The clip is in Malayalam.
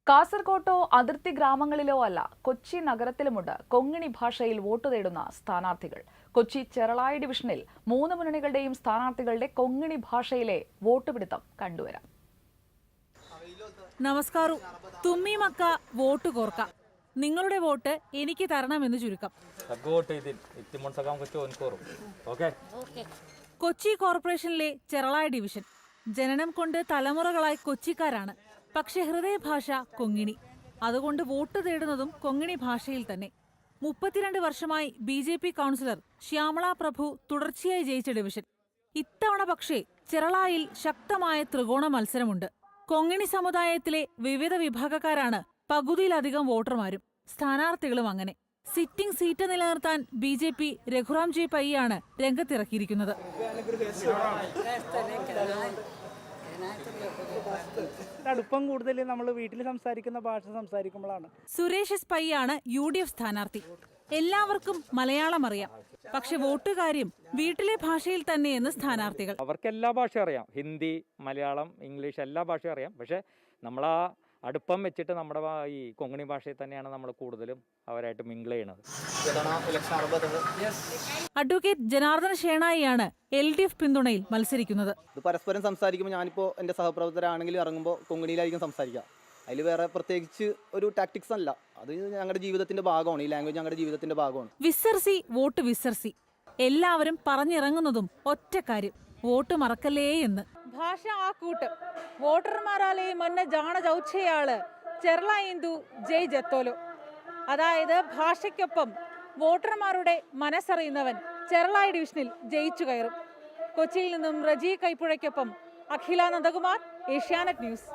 കാസർകോട്ടോ അതിർത്തി ഗ്രാമങ്ങളിലോ അല്ല, കൊച്ചി നഗരത്തിലുമുണ്ട് കൊങ്ങിണി ഭാഷയിൽ വോട്ട് തേടുന്ന സ്ഥാനാർത്ഥികൾ. കൊച്ചി ചെറളായി ഡിവിഷനിൽ 3 മുന്നണികളുടെയും സ്ഥാനാർത്ഥികളുടെ കൊങ്ങിണി ഭാഷയിലെ വോട്ട് പിടുത്തം കണ്ടുവരാം. നമസ്കാരം. തുമ്മിമക്ക വോട്ട് കോർക്ക. നിങ്ങളുടെ വോട്ട് എനിക്ക് തരണമെന്ന് ചുരുക്കം. കൊച്ചി കോർപ്പറേഷനിലെ ചെറളായി ഡിവിഷൻ. ജനനം കൊണ്ട് തലമുറകളായി കൊച്ചിക്കാരാണ്. പക്ഷെ ഹൃദയഭാഷ കൊങ്ങിണി. അതുകൊണ്ട് വോട്ട് തേടുന്നതും കൊങ്ങിണി ഭാഷയിൽ തന്നെ. 32 വർഷമായി BJP കൗൺസിലർ ശ്യാമള പ്രഭു തുടർച്ചയായി ജയിച്ച ഡിവിഷൻ. ഇത്തവണ പക്ഷേ ചെറളായിൽ ശക്തമായ ത്രികോണ മത്സരമുണ്ട്. കൊങ്ങിണി സമുദായത്തിലെ വിവിധ വിഭാഗക്കാരാണ് പകുതിയിലധികം വോട്ടർമാരും. സ്ഥാനാർത്ഥികളും അങ്ങനെ. സിറ്റിംഗ് സീറ്റ് നിലനിർത്താൻ BJP രഘുറാം ജി പയ്യാണ് രംഗത്തിറക്കിയിരിക്കുന്നത്. അടുപ്പം കൂടുതൽ നമ്മൾ വീട്ടിൽ സംസാരിക്കുന്ന ഭാഷ സംസാരിക്കുമ്പോഴാണ്. സുരേഷ് എസ് പയ്യാണ് UDF സ്ഥാനാർത്ഥി. എല്ലാവർക്കും മലയാളം അറിയാം. പക്ഷെ വോട്ടുകാര്യം വീട്ടിലെ ഭാഷയിൽ തന്നെയെന്ന് സ്ഥാനാർത്ഥികൾ. അവർക്ക് എല്ലാ ഭാഷയും അറിയാം. ഹിന്ദി, മലയാളം, ഇംഗ്ലീഷ് എല്ലാ ഭാഷയും അറിയാം. പക്ഷെ നമ്മൾ ആ അടുപ്പം വെച്ചിട്ട് നമ്മുടെ ഈ കൊങ്ങിണി ഭാഷയിൽ തന്നെയാണ് നമ്മൾ കൂടുതലും അവരായിട്ട് മിങ്കിൾ ചെയ്യണത്. അഡ്വക്കേറ്റ് ജനാർദ്ദന ഷേണായിയാണ് LDF പിന്തുണയിൽ മത്സരിക്കുന്നത്. ഇത് പരസ്പരം സംസാരിക്കുമ്പോൾ ഞാനിപ്പോൾ എൻ്റെ സഹപ്രവർത്തകരാണെങ്കിലും ഇറങ്ങുമ്പോൾ കൊങ്ങിണിയിലായിരിക്കും സംസാരിക്കുക. അതിൽ വേറെ പ്രത്യേകിച്ച് ഒരു ടാക്ടിക്സ് അല്ല. അത് ഞങ്ങളുടെ ജീവിതത്തിന്റെ ഭാഗമാണ്. ഈ ലാംഗ്വേജ് ഞങ്ങളുടെ ജീവിതത്തിന്റെ ഭാഗമാണ്. വിസർസി വോട്ട് വിസർസി. എല്ലാവരും പറഞ്ഞിറങ്ങുന്നതും ഒറ്റ കാര്യം, വോട്ട് മറക്കല്ലേ എന്ന്. ഭാഷ ആ കൂട്ട് വോട്ടർമാരാലേ മന്ന ജാണ ചൗച്ചയാള് ചെറള ഇന്ദു ജയ് ജത്തോലോ. അതായത് ഭാഷയ്ക്കൊപ്പം വോട്ടർമാരുടെ മനസ്സറിയുന്നവൻ ചെറളായി ഡിവിഷനിൽ ജയിച്ചു കയറും. കൊച്ചിയിൽ നിന്നും റജി കൈപ്പുഴയ്ക്കൊപ്പം അഖില നന്ദകുമാർ, ഏഷ്യാനെറ്റ് ന്യൂസ്.